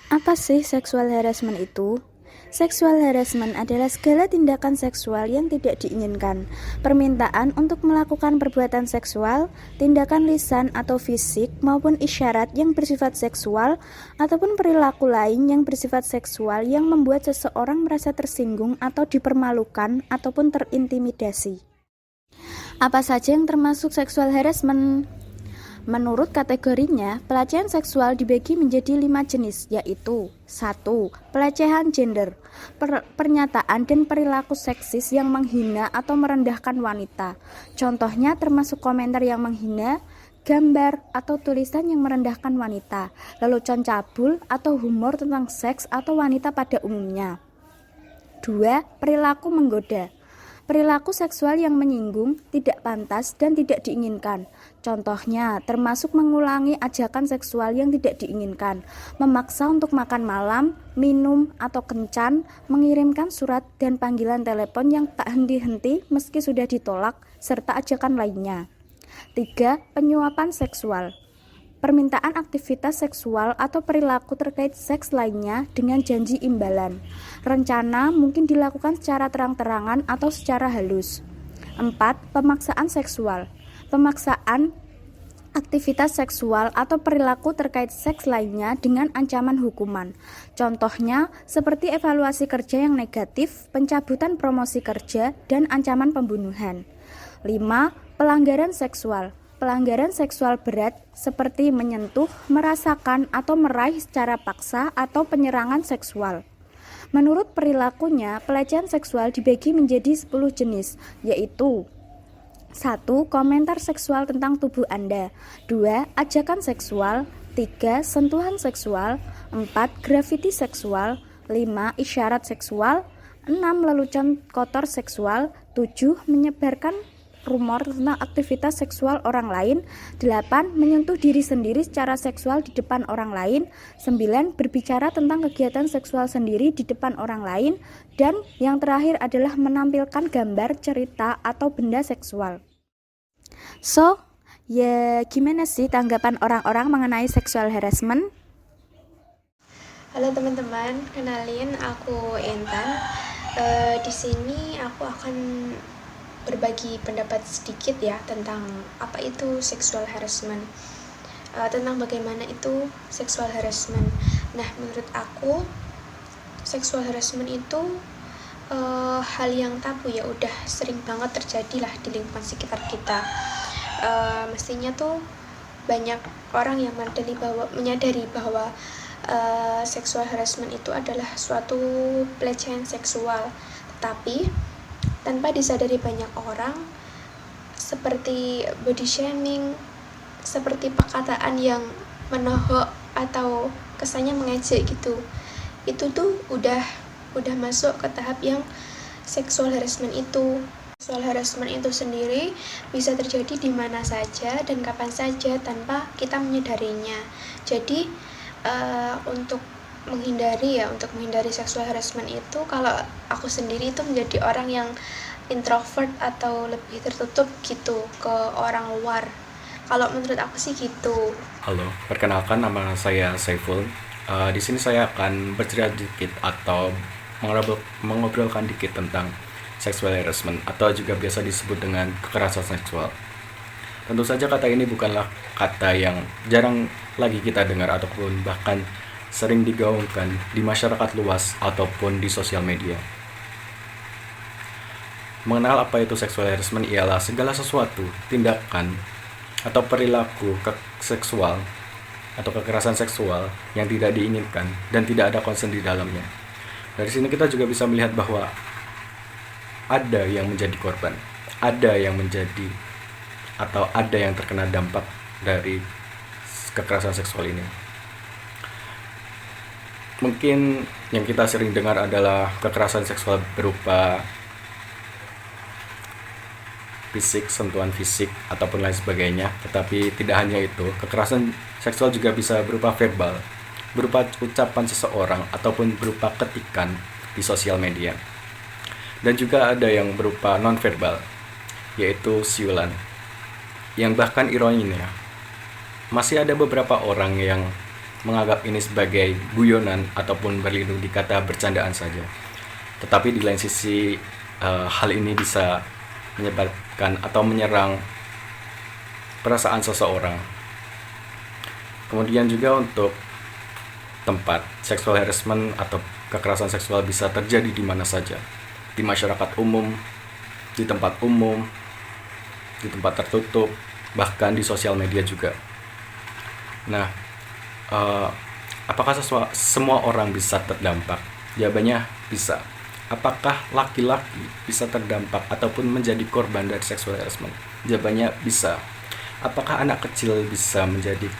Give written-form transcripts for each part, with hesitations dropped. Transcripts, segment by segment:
Apa sih seksual harassment itu? Seksual harassment adalah segala tindakan seksual yang tidak diinginkan, permintaan untuk melakukan perbuatan seksual, tindakan lisan atau fisik maupun isyarat yang bersifat seksual, ataupun perilaku lain yang bersifat seksual yang membuat seseorang merasa tersinggung atau dipermalukan ataupun terintimidasi. Apa saja yang termasuk seksual harassment? Menurut kategorinya, pelecehan seksual dibagi menjadi 5 jenis, yaitu 1. Pelecehan gender, pernyataan dan perilaku seksis yang menghina atau merendahkan wanita. Contohnya termasuk komentar yang menghina, gambar atau tulisan yang merendahkan wanita, lelucon cabul atau humor tentang seks atau wanita pada umumnya. 2. Perilaku menggoda, perilaku seksual yang menyinggung, tidak pantas, dan tidak diinginkan. Contohnya, termasuk mengulangi ajakan seksual yang tidak diinginkan, memaksa untuk makan malam, minum, atau kencan, mengirimkan surat dan panggilan telepon yang tak henti-henti meski sudah ditolak, serta ajakan lainnya. 3. Penyuapan seksual, permintaan aktivitas seksual atau perilaku terkait seks lainnya dengan janji imbalan. Rencana mungkin dilakukan secara terang-terangan atau secara halus. 4. Pemaksaan seksual, pemaksaan aktivitas seksual atau perilaku terkait seks lainnya dengan ancaman hukuman. Contohnya seperti evaluasi kerja yang negatif, pencabutan promosi kerja, dan ancaman pembunuhan. 5. Pelanggaran seksual, pelanggaran seksual berat seperti menyentuh, merasakan, atau meraih secara paksa atau penyerangan seksual. Menurut perilakunya, pelecehan seksual dibagi menjadi 10 jenis, yaitu 1. Komentar seksual tentang tubuh Anda. 2. Ajakan seksual. 3. Sentuhan seksual. 4. Grafiti seksual. 5. Isyarat seksual. 6. Lelucon kotor seksual. 7. Menyebarkan rumor tentang aktivitas seksual orang lain. 8. Menyentuh diri sendiri secara seksual di depan orang lain. 9. Berbicara tentang kegiatan seksual sendiri di depan orang lain. Dan yang terakhir adalah menampilkan gambar, cerita, atau benda seksual. So, ya gimana sih tanggapan orang-orang mengenai seksual harassment? Halo teman-teman, kenalin aku Intan. Di sini aku akan berbagi pendapat sedikit ya tentang apa itu sexual harassment, tentang bagaimana itu sexual harassment. Nah, menurut aku sexual harassment itu hal yang tabu ya, udah sering banget terjadi lah di lingkungan sekitar kita. Mestinya tuh banyak orang yang menyadari bahwa sexual harassment itu adalah suatu pelecehan seksual, tetapi tanpa disadari banyak orang, seperti body shaming, seperti perkataan yang menohok atau kesannya mengejek gitu, itu tuh udah masuk ke tahap yang sexual harassment itu. Sexual harassment itu sendiri bisa terjadi di mana saja dan kapan saja tanpa kita menyadarinya. Jadi untuk menghindari sexual harassment itu, kalau aku sendiri itu menjadi orang yang introvert atau lebih tertutup gitu ke orang luar. Kalau menurut aku sih gitu. Halo, perkenalkan nama saya Saiful. Di sini saya akan bercerita dikit atau mengobrolkan dikit tentang sexual harassment atau juga biasa disebut dengan kekerasan seksual. Tentu saja kata ini bukanlah kata yang jarang lagi kita dengar ataupun bahkan sering digaungkan di masyarakat luas ataupun di sosial media. Mengenal apa itu sexual harassment ialah segala sesuatu, tindakan, atau perilaku seksual atau kekerasan seksual yang tidak diinginkan dan tidak ada konsen di dalamnya. Dari sini kita juga bisa melihat bahwa ada yang menjadi korban, ada yang menjadi atau ada yang terkena dampak dari kekerasan seksual ini. Mungkin yang kita sering dengar adalah kekerasan seksual berupa fisik, sentuhan fisik, ataupun lain sebagainya. Tetapi tidak hanya itu, kekerasan seksual juga bisa berupa verbal, berupa ucapan seseorang, ataupun berupa ketikan di sosial media. Dan juga ada yang berupa non-verbal, yaitu siulan. Yang bahkan ironinya, masih ada beberapa orang yang menganggap ini sebagai guyonan ataupun berlindung di kata bercandaan saja. Tetapi di lain sisi hal ini bisa menyebabkan atau menyerang perasaan seseorang. Kemudian juga untuk tempat, sexual harassment atau kekerasan seksual bisa terjadi di mana saja, di masyarakat umum, di tempat umum, di tempat tertutup, bahkan di sosial media juga. Nah, apakah semua orang bisa terdampak? Jawabannya bisa. Apakah laki-laki bisa terdampak ataupun menjadi korban dari sexual harassment? Jawabannya bisa. Apakah anak kecil bisa menjadi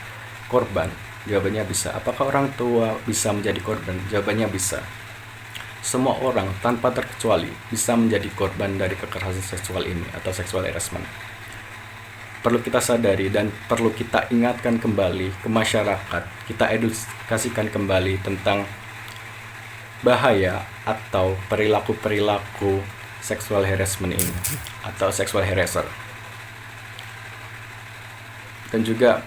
korban? Jawabannya bisa. Apakah orang tua bisa menjadi korban? Jawabannya bisa. Semua orang tanpa terkecuali bisa menjadi korban dari kekerasan seksual ini atau sexual harassment. Perlu kita sadari dan perlu kita ingatkan kembali ke masyarakat, kita edukasikan kembali tentang bahaya atau perilaku-perilaku sexual harassment ini atau sexual harasser. Dan juga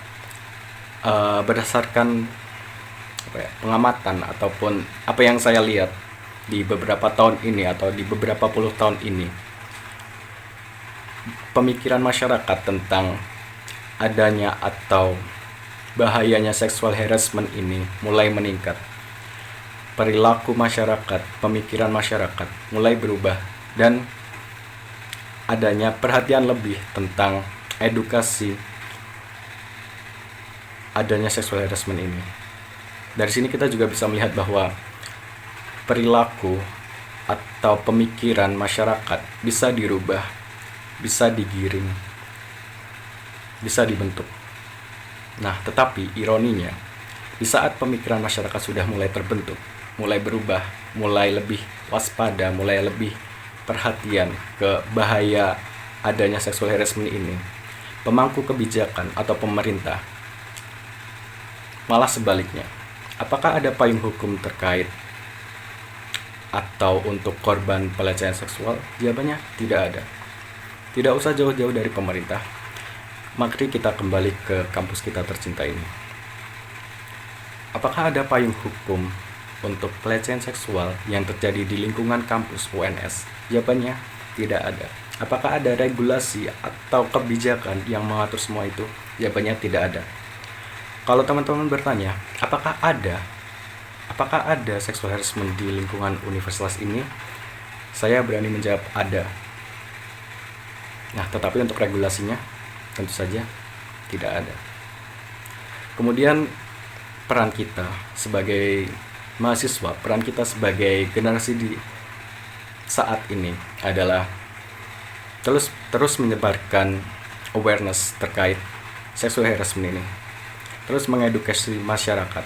berdasarkan pengamatan ataupun apa yang saya lihat di beberapa tahun ini atau di beberapa puluh tahun ini, pemikiran masyarakat tentang adanya atau bahayanya sexual harassment ini mulai meningkat. Perilaku masyarakat, pemikiran masyarakat mulai berubah dan adanya perhatian lebih tentang edukasi adanya sexual harassment ini. Dari sini kita juga bisa melihat bahwa perilaku atau pemikiran masyarakat bisa dirubah, bisa digiring, bisa dibentuk. Nah, tetapi ironinya, di saat pemikiran masyarakat sudah mulai terbentuk, mulai berubah, mulai lebih waspada, mulai lebih perhatian ke bahaya adanya sexual harassment ini, pemangku kebijakan atau pemerintah malah sebaliknya. Apakah ada payung hukum terkait atau untuk korban pelecehan seksual? Jawabannya tidak ada. Tidak usah jauh-jauh dari pemerintah. Mari kita kembali ke kampus kita tercinta ini. Apakah ada payung hukum untuk pelecehan seksual yang terjadi di lingkungan kampus UNS? Jawabannya tidak ada. Apakah ada regulasi atau kebijakan yang mengatur semua itu? Jawabannya tidak ada. Kalau teman-teman bertanya, apakah ada sexual harassment di lingkungan universitas ini? Saya berani menjawab ada. Nah, tetapi untuk regulasinya tentu saja tidak ada. Kemudian peran kita sebagai mahasiswa, peran kita sebagai generasi di saat ini adalah terus menyebarkan awareness terkait sexual harassment ini. Terus mengedukasi masyarakat.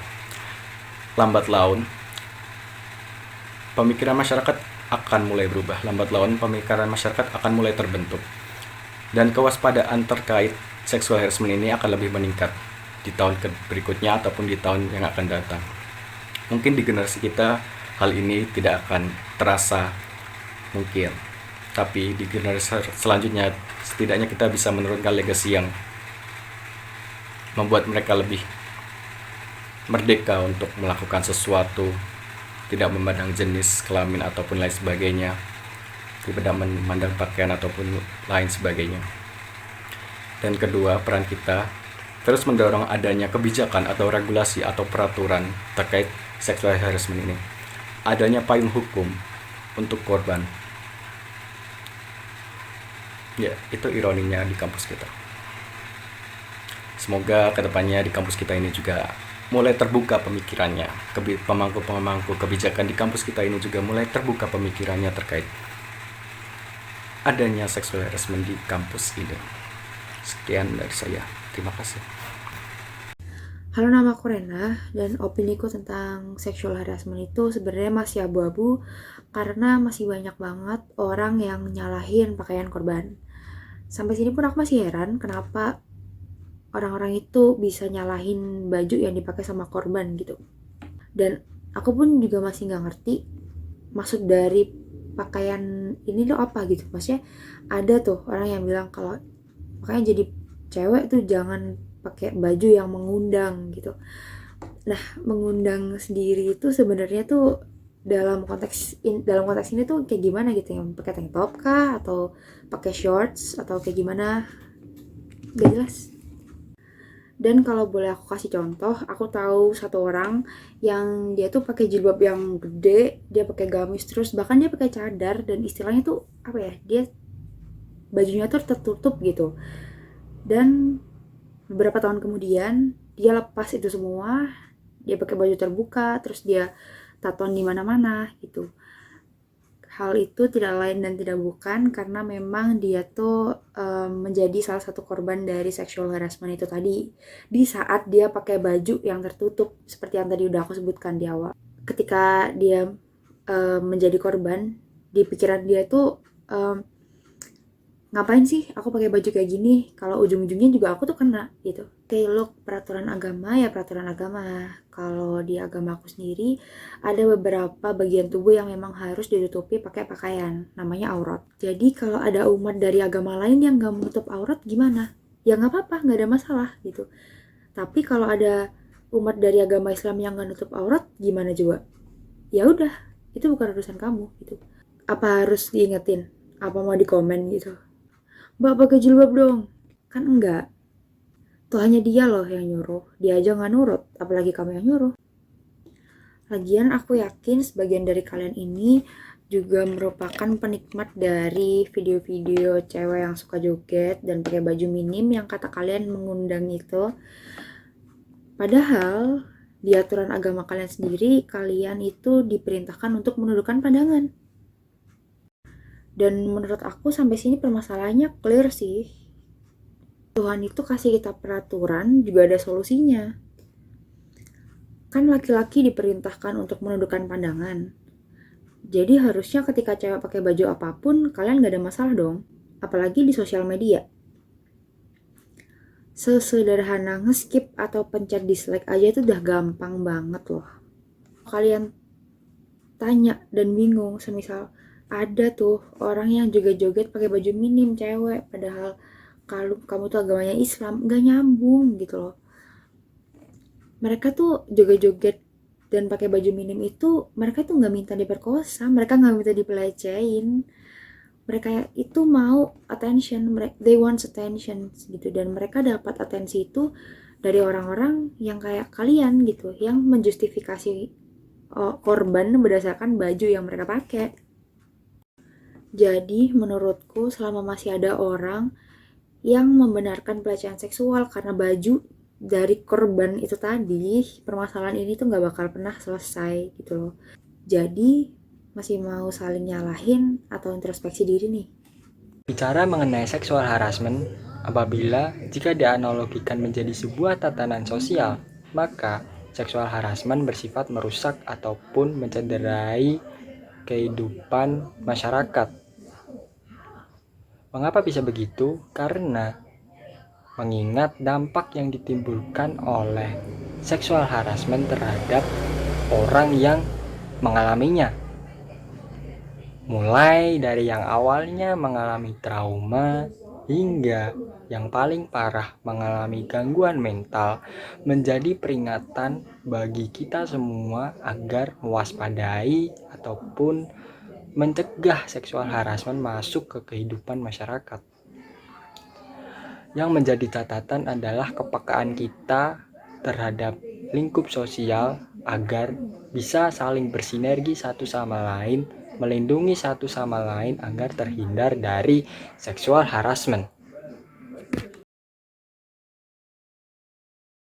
Lambat laun pemikiran masyarakat akan mulai berubah. Lambat laun pemikiran masyarakat akan mulai terbentuk. Dan kewaspadaan terkait sexual harassment ini akan lebih meningkat di tahun berikutnya ataupun di tahun yang akan datang. Mungkin di generasi kita hal ini tidak akan terasa mungkin. Tapi di generasi selanjutnya setidaknya kita bisa menurunkan legacy yang membuat mereka lebih merdeka untuk melakukan sesuatu, tidak memandang jenis kelamin ataupun lain sebagainya, tidak memandang pakaian ataupun lain sebagainya. Dan kedua, peran kita terus mendorong adanya kebijakan atau regulasi atau peraturan terkait sexual harassment ini, adanya payung hukum untuk korban. Ya, itu ironinya di kampus kita. Semoga kedepannya di kampus kita ini juga mulai terbuka pemikirannya. Pemangku-pemangku kebijakan di kampus kita ini juga mulai terbuka pemikirannya terkait adanya sexual harassment di kampus ini. Sekian dari saya. Terima kasih. Halo, nama aku Rena, dan opiniku tentang sexual harassment itu sebenarnya masih abu-abu karena masih banyak banget orang yang nyalahin pakaian korban. Sampai sini pun aku masih heran kenapa orang-orang itu bisa nyalahin baju yang dipakai sama korban gitu. Dan aku pun juga masih gak ngerti maksud dari pakaian ini tuh apa gitu. Maksudnya ada tuh orang yang bilang kalau makanya jadi cewek tuh jangan pakai baju yang mengundang gitu. Nah, mengundang sendiri itu sebenarnya tuh dalam konteks ini tuh kayak gimana gitu, yang pakai tank top kah atau pakai shorts atau kayak gimana, gak jelas. Dan kalau boleh aku kasih contoh, aku tahu satu orang yang dia tuh pakai jilbab yang gede, dia pakai gamis, terus bahkan dia pakai cadar, dan istilahnya tuh apa ya, dia bajunya tuh tertutup gitu. Dan beberapa tahun kemudian dia lepas itu semua, dia pakai baju terbuka, terus dia taton di mana-mana gitu. Hal itu tidak lain dan tidak bukan karena memang dia tuh menjadi salah satu korban dari sexual harassment itu tadi, di saat dia pakai baju yang tertutup seperti yang tadi udah aku sebutkan di awal. Ketika dia menjadi korban, di pikiran dia tuh ngapain sih aku pakai baju kayak gini, kalau ujung-ujungnya juga aku tuh kena gitu. Oke, look, peraturan agama ya peraturan agama. Kalau di agama aku sendiri ada beberapa bagian tubuh yang memang harus ditutupi pakai pakaian, namanya aurat. Jadi kalau ada umat dari agama lain yang gak menutup aurat gimana? Ya gak apa-apa, gak ada masalah gitu. Tapi kalau ada umat dari agama Islam yang gak nutup aurat gimana juga? Ya udah, itu bukan urusan kamu gitu. Apa harus diingetin? Apa mau dikomen gitu? Mbak pakai jilbab dong. Kan enggak. Tuh hanya dia loh yang nyuruh. Dia aja gak nurut, apalagi kamu yang nyuruh. Lagian aku yakin sebagian dari kalian ini juga merupakan penikmat dari video-video cewek yang suka joget dan pakai baju minim yang kata kalian mengundang itu. Padahal di aturan agama kalian sendiri, kalian itu diperintahkan untuk menundukkan pandangan. Dan menurut aku sampai sini permasalahannya clear sih. Tuhan itu kasih kita peraturan juga ada solusinya. Kan laki-laki diperintahkan untuk menundukkan pandangan. Jadi harusnya ketika cewek pakai baju apapun, kalian gak ada masalah dong. Apalagi di sosial media. Sesederhana nge-skip atau pencet dislike aja itu udah gampang banget loh. Kalian tanya dan bingung, semisal ada tuh orang yang joget-joget pakai baju minim cewek, padahal kalau kamu tuh agamanya Islam, gak nyambung gitu loh. Mereka tuh joget-joget dan pakai baju minim itu, mereka tuh gak minta diperkosa, mereka gak minta dipelecehin, mereka itu mau attention, they want attention gitu, dan mereka dapat atensi itu dari orang-orang yang kayak kalian gitu, yang menjustifikasi korban berdasarkan baju yang mereka pakai. Jadi menurutku selama masih ada orang yang membenarkan pelecehan seksual karena baju dari korban itu tadi, permasalahan ini tuh gak bakal pernah selesai gitu loh. Jadi masih mau saling nyalahin atau introspeksi diri nih? Bicara mengenai seksual harassment, apabila jika dianalogikan menjadi sebuah tatanan sosial, maka seksual harassment bersifat merusak ataupun mencederai kehidupan masyarakat. Mengapa bisa begitu? Karena mengingat dampak yang ditimbulkan oleh seksual harassment terhadap orang yang mengalaminya. Mulai dari yang awalnya mengalami trauma hingga yang paling parah mengalami gangguan mental, menjadi peringatan bagi kita semua agar mewaspadai ataupun mencegah seksual harassment masuk ke kehidupan masyarakat. Yang menjadi catatan adalah kepekaan kita terhadap lingkup sosial agar bisa saling bersinergi satu sama lain, melindungi satu sama lain agar terhindar dari seksual harassment.